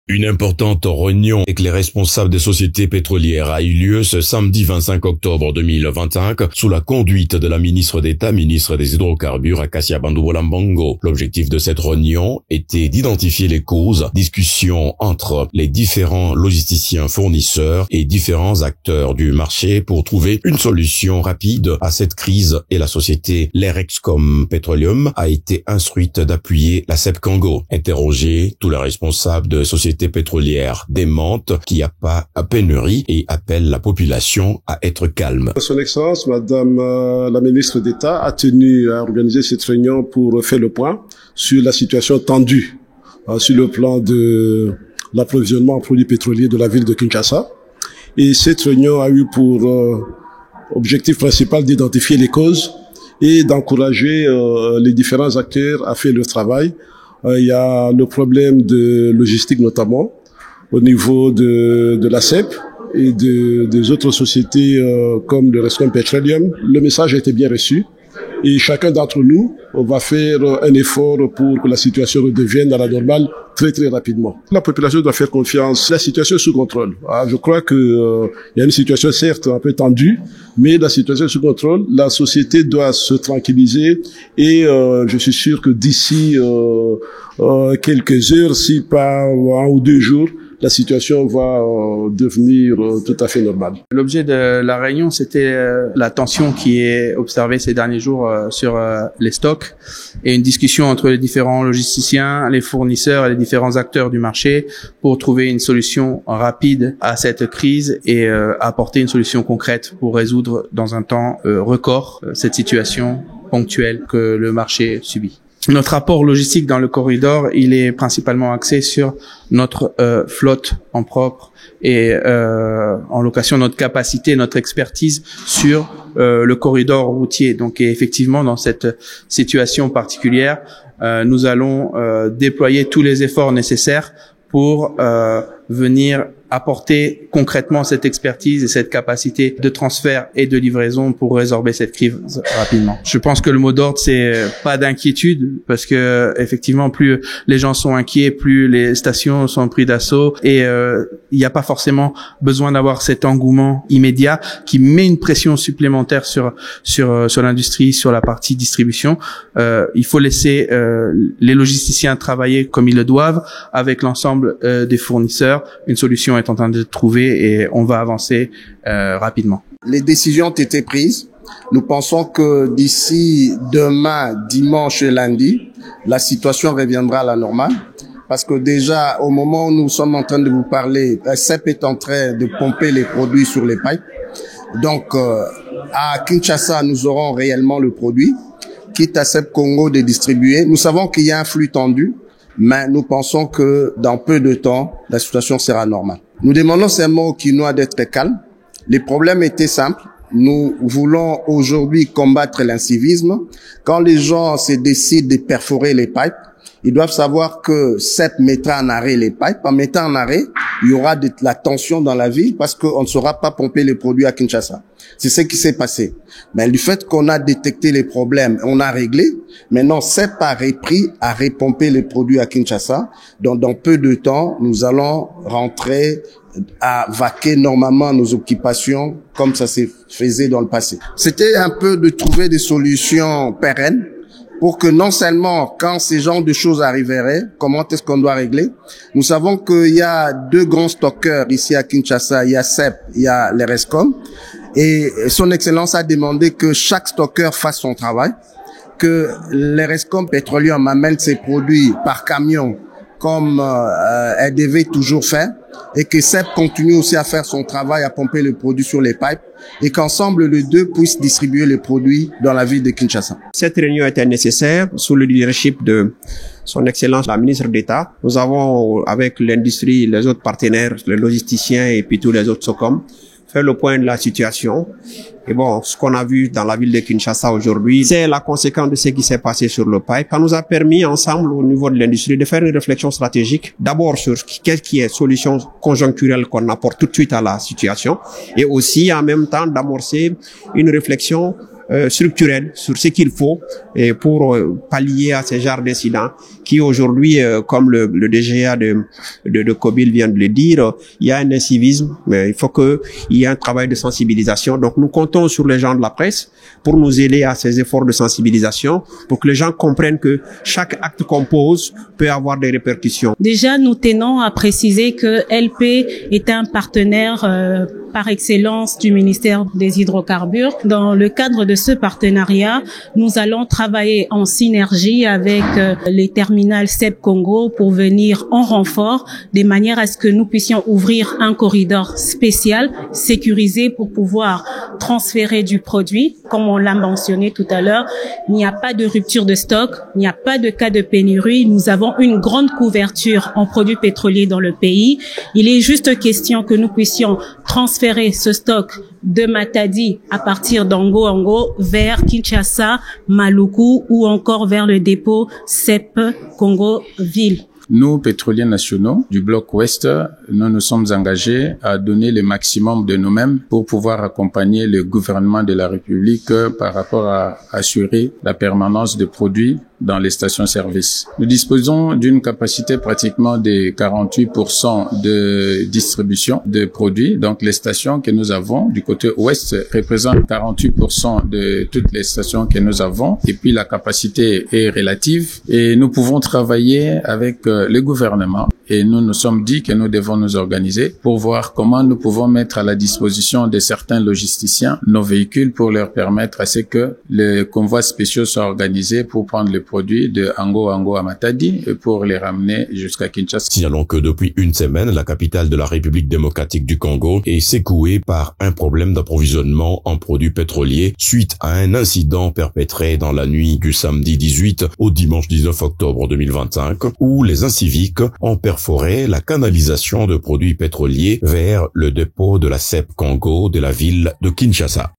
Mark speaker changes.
Speaker 1: Une importante réunion avec les responsables des sociétés pétrolières a eu lieu ce samedi 25 octobre 2025 sous la conduite de la ministre d'État, ministre des Hydrocarbures, Acacia Bandou-Bolambango. L'objectif de cette réunion était d'identifier les causes, discussions entre les différents logisticiens fournisseurs et différents acteurs du marché pour trouver une solution rapide à cette crise, et la société Lerexcom Petroleum a été instruite d'appuyer la CEP Congo. Interrogés, tous les responsables de sociétés pétrolières démentent qu'il n'y a pas à pénurie et appellent la population à être calme.
Speaker 2: Son Excellence, Madame la ministre d'État, a tenu à organiser cette réunion pour faire le point sur la situation tendue sur le plan de l'approvisionnement en produits pétroliers de la ville de Kinshasa. Et cette réunion a eu pour objectif principal d'identifier les causes et d'encourager les différents acteurs à faire leur travail. Il y a le problème de logistique notamment au niveau de la CEP et des autres sociétés comme le Lerexcom Petroleum. Le message a été bien reçu et chacun d'entre nous va faire un effort pour que la situation redevienne à la normale très rapidement. La population doit faire confiance. La situation est sous contrôle. Je crois que il y a une situation certes un peu tendue, mais la situation est sous contrôle. La société doit se tranquilliser et je suis sûr que d'ici quelques heures, si pas 1 ou 2 jours, la situation va devenir tout à fait normale.
Speaker 3: L'objet de la réunion, c'était la tension qui est observée ces derniers jours sur les stocks et une discussion entre les différents logisticiens, les fournisseurs et les différents acteurs du marché pour trouver une solution rapide à cette crise et apporter une solution concrète pour résoudre dans un temps record cette situation ponctuelle que le marché subit. Notre rapport logistique dans le corridor, il est principalement axé sur notre flotte en propre et en location, notre capacité, notre expertise sur le corridor routier. Donc effectivement, dans cette situation particulière, nous allons déployer tous les efforts nécessaires pour venir apporter concrètement cette expertise et cette capacité de transfert et de livraison pour résorber cette crise rapidement. Je pense que le mot d'ordre, c'est pas d'inquiétude, parce que effectivement, plus les gens sont inquiets, plus les stations sont pris d'assaut, et il n'y a pas forcément besoin d'avoir cet engouement immédiat qui met une pression supplémentaire sur l'industrie, sur la partie distribution. Il faut laisser les logisticiens travailler comme ils le doivent avec l'ensemble des fournisseurs. Une solution est en train de trouver et on va avancer rapidement.
Speaker 4: Les décisions ont été prises. Nous pensons que d'ici demain, dimanche et lundi, la situation reviendra à la normale. Parce que déjà, au moment où nous sommes en train de vous parler, la CEP est en train de pomper les produits sur les pipes. Donc, à Kinshasa, nous aurons réellement le produit, quitte à CEP Congo de distribuer. Nous savons qu'il y a un flux tendu, mais nous pensons que dans peu de temps, la situation sera normale. Nous demandons seulement au Kinois d'être calme. Les problèmes étaient simples. Nous voulons aujourd'hui combattre l'incivisme. Quand les gens se décident de perforer les pipes, ils doivent savoir que CEP mettra en arrêt les pipes. En mettant en arrêt, il y aura de la tension dans la ville parce qu'on ne saura pas pomper les produits à Kinshasa. C'est ce qui s'est passé. Mais du fait qu'on a détecté les problèmes, on a réglé. Maintenant, CEP a repris à repomper les produits à Kinshasa. Donc, dans peu de temps, nous allons rentrer à vaquer normalement nos occupations comme ça se faisait dans le passé. C'était un peu de trouver des solutions pérennes pour que non seulement quand ces genres de choses arriveraient, comment est-ce qu'on doit régler? Nous savons qu'il y a 2 grands stockeurs ici à Kinshasa, il y a CEP, il y a Lerexcom, et son Excellence a demandé que chaque stockeur fasse son travail, que Lerexcom Petroleum amène ses produits par camion comme elle devait toujours faire, et que CEP continue aussi à faire son travail, à pomper le produit sur les pipes, et qu'ensemble les deux puissent distribuer les produits dans la ville de Kinshasa.
Speaker 5: Cette réunion était nécessaire sous le leadership de son Excellence la ministre d'État. Nous avons, avec l'industrie, les autres partenaires, les logisticiens et puis tous les autres SOCOM, fait le point de la situation. Et bon, ce qu'on a vu dans la ville de Kinshasa aujourd'hui, c'est la conséquence de ce qui s'est passé sur le pipe. Ça nous a permis ensemble, au niveau de l'industrie, de faire une réflexion stratégique, d'abord sur qu'est-ce qui est solution conjoncturelle qu'on apporte tout de suite à la situation, et aussi en même temps d'amorcer une réflexion structurelle sur ce qu'il faut et pour pallier à ce genre d'incidents qui aujourd'hui, comme le DGA de Kobil vient de le dire, il y a un incivisme, mais il faut qu'il y ait un travail de sensibilisation. Donc nous comptons sur les gens de la presse pour nous aider à ces efforts de sensibilisation, pour que les gens comprennent que chaque acte qu'on pose peut avoir des répercussions.
Speaker 6: Déjà, nous tenons à préciser que LP est un partenaire par excellence du ministère des Hydrocarbures. Dans le cadre de ce partenariat, nous allons travailler en synergie avec les terminals CEP Congo pour venir en renfort, de manière à ce que nous puissions ouvrir un corridor spécial, sécurisé pour pouvoir transférer du produit. Comme on l'a mentionné tout à l'heure, il n'y a pas de rupture de stock, il n'y a pas de cas de pénurie. Nous avons une grande couverture en produits pétroliers dans le pays. Il est juste question que nous puissions transférer ce stock de Matadi à partir d'Ango vers Kinshasa, Maluku ou encore vers le dépôt CEP Congo-Ville.
Speaker 7: Nous, pétroliers nationaux du bloc Ouest, nous nous sommes engagés à donner le maximum de nous-mêmes pour pouvoir accompagner le gouvernement de la République par rapport à assurer la permanence de produits dans les stations-service. Nous disposons d'une capacité pratiquement de 48% de distribution de produits. Donc, les stations que nous avons du côté ouest représentent 48% de toutes les stations que nous avons. Et puis, la capacité est relative et nous pouvons travailler avec le gouvernement. Et nous nous sommes dit que nous devons nous organiser pour voir comment nous pouvons mettre à la disposition de certains logisticiens nos véhicules pour leur permettre à ce que les convois spéciaux soient organisés pour prendre les produits de Ango à Matadi et pour les ramener jusqu'à Kinshasa.
Speaker 1: Signalons que depuis une semaine, la capitale de la République démocratique du Congo est secouée par un problème d'approvisionnement en produits pétroliers suite à un incident perpétré dans la nuit du samedi 18 au dimanche 19 octobre 2025 où les inciviques ont perforé la canalisation de produits pétroliers vers le dépôt de la CEP Congo de la ville de Kinshasa.